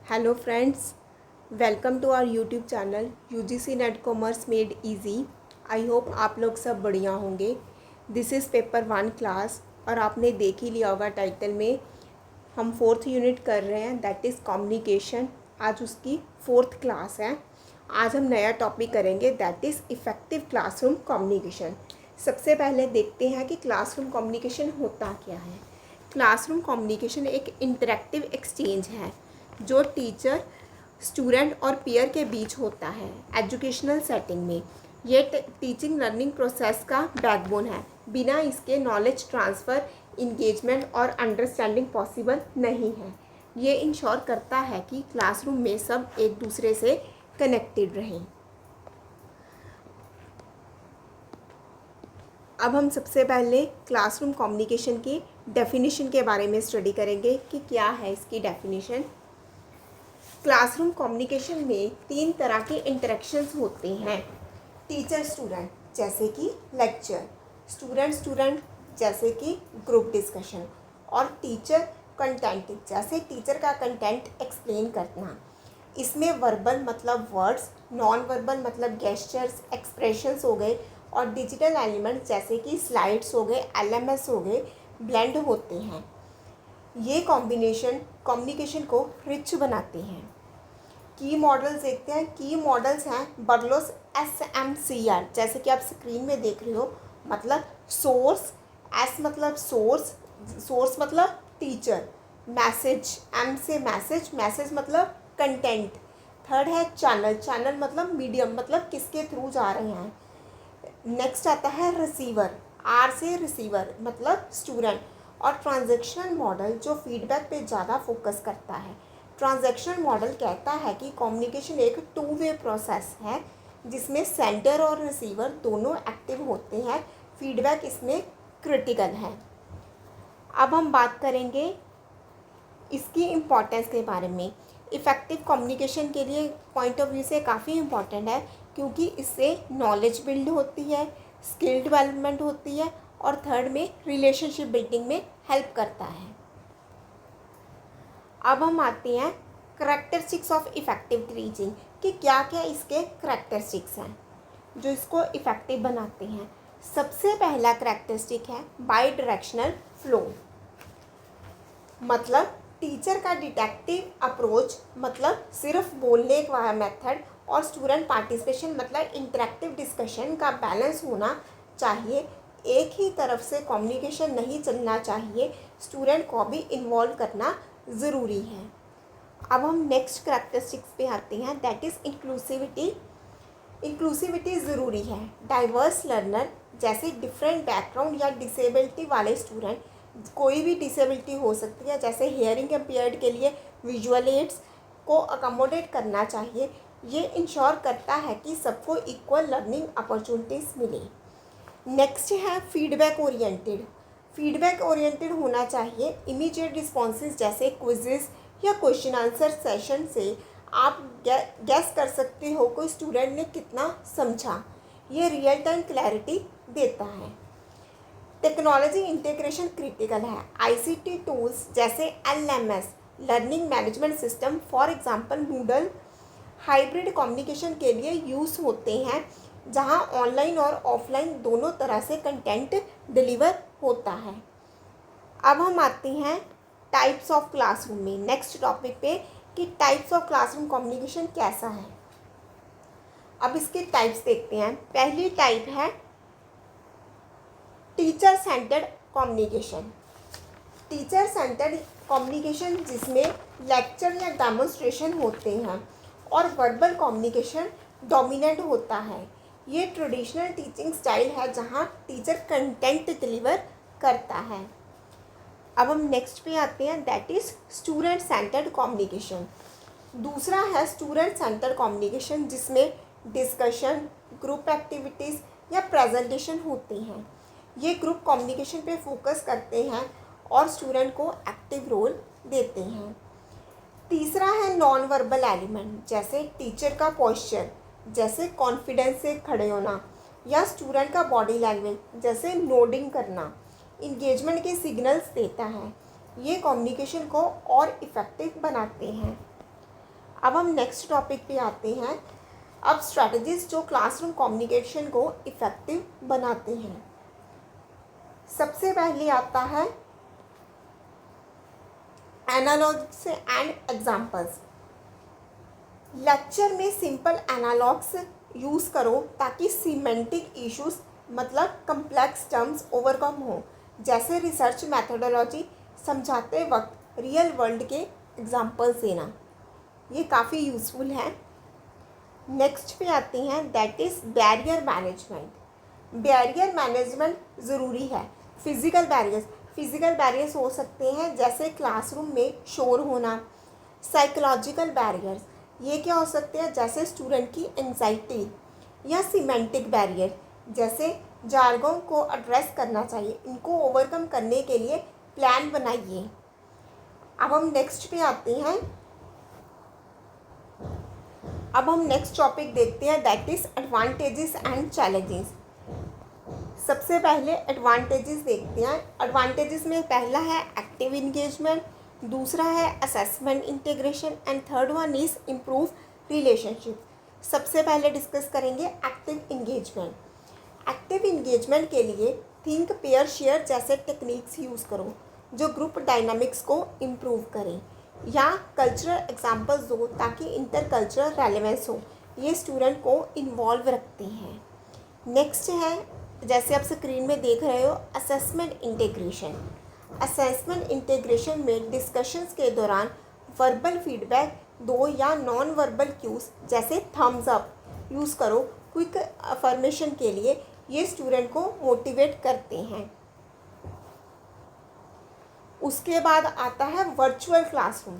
Hello friends, welcome to our YouTube channel UGC NET commerce made easy. I hope आप लोग सब बढ़िया होंगे। दिस इज़ पेपर 1 क्लास और आपने देख ही लिया होगा टाइटल में। हम 4th यूनिट कर रहे हैं, दैट इज़ कम्युनिकेशन। आज उसकी 4th क्लास है। आज हम नया टॉपिक करेंगे, that is effective classroom communication. सबसे पहले देखते हैं कि क्लासरूम कम्युनिकेशन होता क्या है। क्लासरूम कम्युनिकेशन एक इंटरेक्टिव एक्सचेंज है जो टीचर, स्टूडेंट और पीयर के बीच होता है एजुकेशनल सेटिंग में। ये टीचिंग लर्निंग प्रोसेस का बैकबोन है। बिना इसके नॉलेज ट्रांसफ़र, इंगेजमेंट और अंडरस्टैंडिंग पॉसिबल नहीं है। ये इंश्योर करता है कि क्लासरूम में सब एक दूसरे से कनेक्टेड रहें। अब हम सबसे पहले क्लासरूम कम्युनिकेशन की डेफिनेशन के बारे में स्टडी करेंगे कि क्या है इसकी डेफिनेशन। क्लासरूम कम्युनिकेशन में 3 तरह के इंटरेक्शंस होते हैं। टीचर स्टूडेंट जैसे कि लेक्चर, स्टूडेंट स्टूडेंट जैसे कि ग्रुप डिस्कशन, और टीचर कंटेंट जैसे टीचर का कंटेंट एक्सप्लेन करना। इसमें वर्बल मतलब वर्ड्स, नॉन वर्बल मतलब गेस्चर्स, एक्सप्रेशंस हो गए, और डिजिटल एलिमेंट्स जैसे कि स्लाइड्स हो गए, एलएमएस हो गए, ब्लेंड होते हैं। ये कॉम्बिनेशन कम्युनिकेशन को रिच बनाते हैं। की मॉडल्स देखते हैं। की मॉडल्स हैं बर्लोस SMCR, जैसे कि आप स्क्रीन में देख रहे हो। मतलब सोर्स, एस मतलब सोर्स, सोर्स मतलब टीचर, मैसेज, एम से मैसेज, मैसेज मतलब कंटेंट। थर्ड है चैनल, चैनल मतलब मीडियम, मतलब किसके थ्रू जा रहे हैं। नेक्स्ट आता है रिसीवर, आर से रिसीवर मतलब स्टूडेंट। और ट्रांजैक्शनल मॉडल जो फीडबैक पे ज़्यादा फोकस करता है। ट्रांजैक्शनल मॉडल कहता है कि कम्युनिकेशन एक 2 वे प्रोसेस है जिसमें सेंडर और रिसीवर दोनों एक्टिव होते हैं। फीडबैक इसमें क्रिटिकल है। अब हम बात करेंगे इसकी इम्पोर्टेंस के बारे में। इफ़ेक्टिव कम्युनिकेशन के लिए पॉइंट ऑफ व्यू से काफ़ी इम्पॉर्टेंट है, क्योंकि इससे नॉलेज बिल्ड होती है, स्किल डेवलपमेंट होती है, और थर्ड में रिलेशनशिप बिल्डिंग में हेल्प करता है। अब हम आते हैं करैक्टरिस्टिक्स ऑफ इफ़ेक्टिव टीचिंग कि क्या क्या इसके करैक्टरिस्टिक्स हैं जो इसको इफ़ेक्टिव बनाते हैं। सबसे पहला करैक्टरिस्टिक है बाई डायरेक्शनल फ्लो, मतलब टीचर का डिटेक्टिव अप्रोच, मतलब सिर्फ बोलने का मेथड, और स्टूडेंट पार्टिसिपेशन मतलब इंटरेक्टिव डिस्कशन का बैलेंस होना चाहिए। एक ही तरफ से कम्युनिकेशन नहीं चलना चाहिए, स्टूडेंट को भी इन्वॉल्व करना ज़रूरी है। अब हम नेक्स्ट करैक्टरिस्टिक्स पे आते हैं, दैट इज़ इंक्लूसिविटी। इंक्लूसिविटी ज़रूरी है। डाइवर्स लर्नर जैसे डिफरेंट बैकग्राउंड या डिसेबिलिटी वाले स्टूडेंट, कोई भी डिसेबिलिटी हो सकती है, जैसे हियरिंग इम्पेयर्ड के लिए विजुअल एड्स को अकोमोडेट करना चाहिए। ये इंश्योर करता है कि सबको इक्वल लर्निंग अपॉर्चुनिटीज़ मिले। नेक्स्ट है फीडबैक ओरिएंटेड। फीडबैक ओरिएंटेड होना चाहिए। इमीडिएट रिस्पॉन्सेज जैसे क्विजेस या क्वेश्चन आंसर सेशन से आप गैस कर सकते हो कोई स्टूडेंट ने कितना समझा। ये रियल टाइम क्लैरिटी देता है। टेक्नोलॉजी इंटीग्रेशन क्रिटिकल है। ICT टूल्स जैसे LMS, learning management system, for example Moodle, hybrid communication के लिए यूज़ होते हैं, जहां ऑनलाइन और ऑफलाइन दोनों तरह से कंटेंट डिलीवर होता है। अब हम आते हैं टाइप्स ऑफ क्लासरूम में, नेक्स्ट टॉपिक पे, कि टाइप्स ऑफ क्लासरूम कम्युनिकेशन कैसा है। अब इसके टाइप्स देखते हैं। पहली टाइप है teacher centred communication. Teacher centred communication जिसमें लेक्चर या डेमोन्स्ट्रेशन होते हैं और वर्बल कम्युनिकेशन डोमिनेंट होता है। ये ट्रेडिशनल टीचिंग स्टाइल है जहाँ टीचर कंटेंट डिलीवर करता है। अब हम नेक्स्ट पे आते हैं, that is student centred communication. दूसरा है स्टूडेंट सेंटर्ड कम्युनिकेशन जिसमें डिस्कशन, ग्रुप एक्टिविटीज़ या प्रेजेंटेशन होती हैं। ये ग्रुप कम्युनिकेशन पे फोकस करते हैं और स्टूडेंट को एक्टिव रोल देते हैं। तीसरा है नॉन वर्बल एलिमेंट, जैसे टीचर का पोस्चर, जैसे कॉन्फिडेंस से खड़े होना, या स्टूडेंट का बॉडी लैंग्वेज जैसे नोडिंग करना, इंगेजमेंट के सिग्नल्स देता है। ये कम्युनिकेशन को और इफ़ेक्टिव बनाते हैं। अब हम नेक्स्ट टॉपिक पे आते हैं। अब स्ट्रैटेजीज जो क्लासरूम कम्युनिकेशन को इफ़ेक्टिव बनाते हैं। सबसे पहले आता है एनालॉग्स एंड एग्जाम्पल्स। लेक्चर में सिंपल एनालॉग्स यूज़ करो ताकि सीमेंटिक इश्यूज मतलब कम्प्लेक्स टर्म्स ओवरकम हो। जैसे रिसर्च मेथोडोलॉजी समझाते वक्त रियल वर्ल्ड के एग्जाम्पल्स देना, ये काफ़ी यूज़फुल है। नेक्स्ट पे आते हैं that is barrier management. Barrier management ज़रूरी है। फिज़िकल बैरियर्स हो सकते हैं जैसे क्लासरूम में शोर होना। साइकोलॉजिकल बैरियर्स ये क्या हो सकते हैं, जैसे स्टूडेंट की एंजाइटी। या सीमेंटिक बैरियर जैसे जार्गोन को एड्रेस करना चाहिए। इनको ओवरकम करने के लिए प्लान बनाइए। अब हम नेक्स्ट पे आते हैं। अब हम नेक्स्ट टॉपिक देखते हैं that is advantages and challenges. सबसे पहले एडवांटेजेस देखते हैं। एडवांटेजेस में पहला है एक्टिव इंगेजमेंट, दूसरा है assessment integration and third one is improve relationship. सबसे पहले डिस्कस करेंगे एक्टिव इंगेजमेंट। एक्टिव इंगेजमेंट के लिए थिंक पेयर शेयर जैसे टेक्निक्स यूज़ करो जो ग्रुप डायनामिक्स को इम्प्रूव करें, या कल्चरल एग्जाम्पल्स दो ताकि इंटरकल्चरल रेलेवेंस हो। ये स्टूडेंट को इन्वॉल्व रखते हैं। नेक्स्ट है, जैसे आप स्क्रीन में देख रहे हो, असेसमेंट इंटीग्रेशन। असेसमेंट इंटीग्रेशन में डिस्कशंस के दौरान वर्बल फीडबैक दो या नॉन वर्बल क्यूज जैसे थम्स अप यूज़ करो क्विक अफर्मेशन के लिए। ये स्टूडेंट को मोटिवेट करते हैं। उसके बाद आता है वर्चुअल क्लासरूम।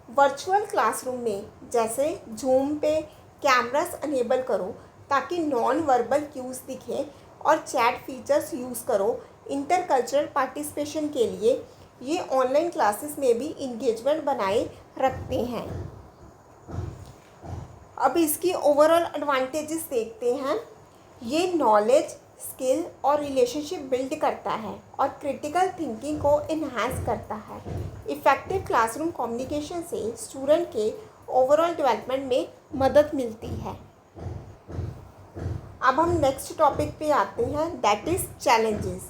वर्चुअल क्लासरूम में जैसे जूम पे कैमरास अनेबल करो ताकि नॉन वर्बल क्यूज दिखे, और चैट फीचर्स यूज़ करो इंटरकल्चरल पार्टिसिपेशन के लिए। ये ऑनलाइन क्लासेस में भी इंगेजमेंट बनाए रखते हैं। अब इसकी ओवरऑल एडवांटेजेस देखते हैं। ये नॉलेज, स्किल और रिलेशनशिप बिल्ड करता है और क्रिटिकल थिंकिंग को इन्हांस करता है। इफ़ेक्टिव क्लासरूम कम्युनिकेशन से स्टूडेंट के ओवरऑल डेवलपमेंट में मदद मिलती है। अब हम नेक्स्ट टॉपिक पे आते हैं that is challenges.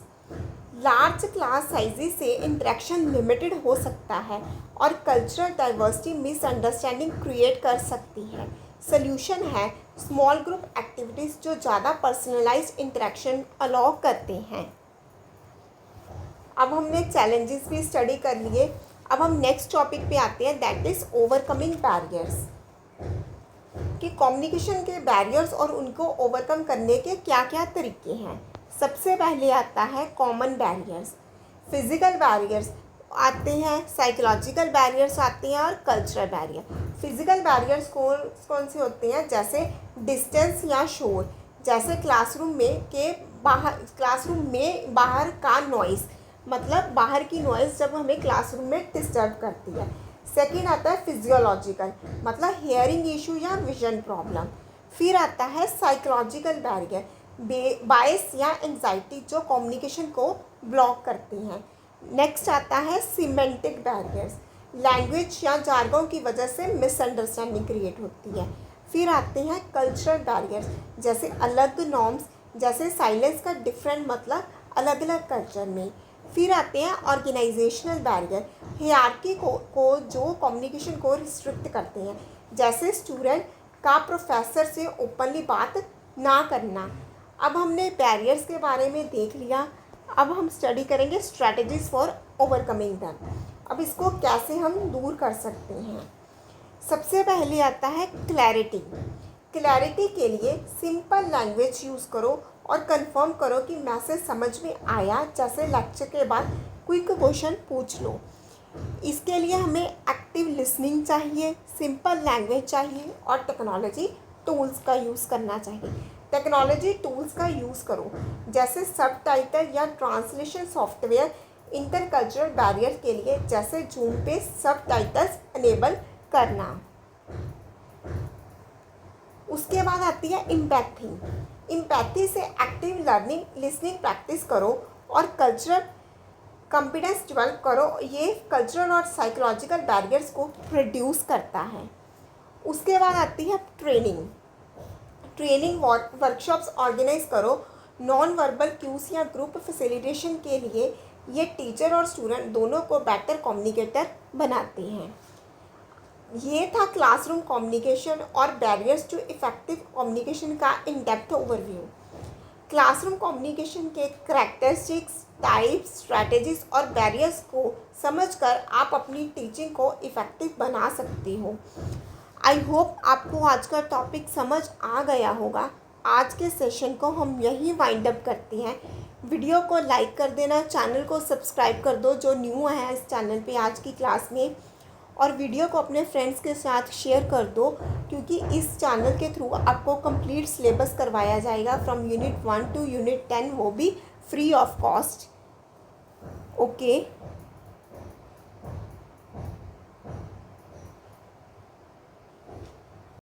Large class sizes से इंटरेक्शन लिमिटेड हो सकता है और कल्चरल डाइवर्सिटी मिसअंडरस्टैंडिंग क्रिएट कर सकती है। सल्यूशन है स्मॉल ग्रुप एक्टिविटीज़ जो ज़्यादा पर्सनलाइज्ड इंटरेक्शन अलाउ करते हैं। अब हमने चैलेंजेस भी स्टडी कर लिए। अब हम नेक्स्ट टॉपिक पे आते हैं दैट इज़ ओवरकमिंग बैरियर्स, कि कम्युनिकेशन के बैरियर्स और उनको ओवरकम करने के क्या क्या तरीके हैं। सबसे पहले आता है कॉमन बैरियर्स। फिज़िकल बैरियर्स आते हैं, साइकोलॉजिकल बैरियर्स आते हैं और कल्चरल बैरियर। फिज़िकल बैरियर्स कौन से होते हैं, जैसे डिस्टेंस या शोर, जैसे क्लासरूम में बाहर का नॉइज़, मतलब बाहर की नॉइज़ जब हमें क्लासरूम में डिस्टर्ब करती है। सेकेंड आता है फिजियोलॉजिकल, मतलब हेयरिंग इशू या विजन प्रॉब्लम। फिर आता है साइकोलॉजिकल बैरियर, बायस या एंजाइटी जो कम्युनिकेशन को ब्लॉक करती हैं। नेक्स्ट आता है सीमेंटिक बैरियर्स, लैंग्वेज या जार्गोन की वजह से मिसअंडरस्टैंडिंग क्रिएट होती है। फिर आते हैं कल्चरल बैरियर्स, जैसे अलग नॉर्म्स, जैसे साइलेंस का डिफरेंट मतलब अलग अलग कल्चर में। फिर आते हैं ऑर्गेनाइजेशनल बैरियर, हियरार्की को जो कम्युनिकेशन को रिस्ट्रिक्ट करते हैं, जैसे स्टूडेंट का प्रोफेसर से ओपनली बात ना करना। अब हमने बैरियर्स के बारे में देख लिया। अब हम स्टडी करेंगे स्ट्रैटेजीज फॉर ओवरकमिंग दैम। अब इसको कैसे हम दूर कर सकते हैं। सबसे पहले आता है क्लैरिटी। क्लैरिटी के लिए सिंपल लैंग्वेज यूज़ करो और कंफर्म करो कि मैसेज समझ में आया। जैसे लेक्चर के बाद क्विक क्वेश्चन पूछ लो। इसके लिए हमें एक्टिव लिसनिंग चाहिए, सिंपल लैंग्वेज चाहिए और टेक्नोलॉजी टूल्स का यूज़ करना चाहिए। टेक्नोलॉजी टूल्स का यूज़ करो, जैसे सबटाइटल या ट्रांसलेशन सॉफ्टवेयर इंटरकल्चरल बैरियर के लिए, जैसे जूम पे सबटाइटल्स अनेबल करना। उसके बाद आती है एम्पैथी। एम्पैथी से एक्टिव लर्निंग लिसनिंग प्रैक्टिस करो और कल्चरल कॉम्पिटेंस डेवलप करो। ये कल्चरल और साइकोलॉजिकल बैरियर्स को रिड्यूस करता है। उसके बाद आती है ट्रेनिंग। ट्रेनिंग वर्कशॉप्स ऑर्गेनाइज करो नॉन वर्बल क्यूज या ग्रुप फैसिलिटेशन के लिए। ये टीचर और स्टूडेंट दोनों को बेटर कम्युनिकेटर बनाते हैं। ये था क्लासरूम कम्युनिकेशन और बैरियर्स टू इफ़ेक्टिव कम्युनिकेशन का in depth overview. Classroom communication के करैक्टरिस्टिक्स, टाइप्स, स्ट्रैटेजीज और बैरियर्स को समझकर आप अपनी टीचिंग को इफ़ेक्टिव बना सकते हो। आई होप आपको आज का टॉपिक समझ आ गया होगा। आज के सेशन को हम यहीं वाइंड अप करते हैं। वीडियो को लाइक कर देना, चैनल को सब्सक्राइब कर दो जो न्यू है इस चैनल पे आज की क्लास में, और वीडियो को अपने फ्रेंड्स के साथ शेयर कर दो, क्योंकि इस चैनल के थ्रू आपको कंप्लीट सिलेबस करवाया जाएगा फ्रॉम यूनिट 1 टू यूनिट 10, वो भी फ्री ऑफ कॉस्ट। ओके।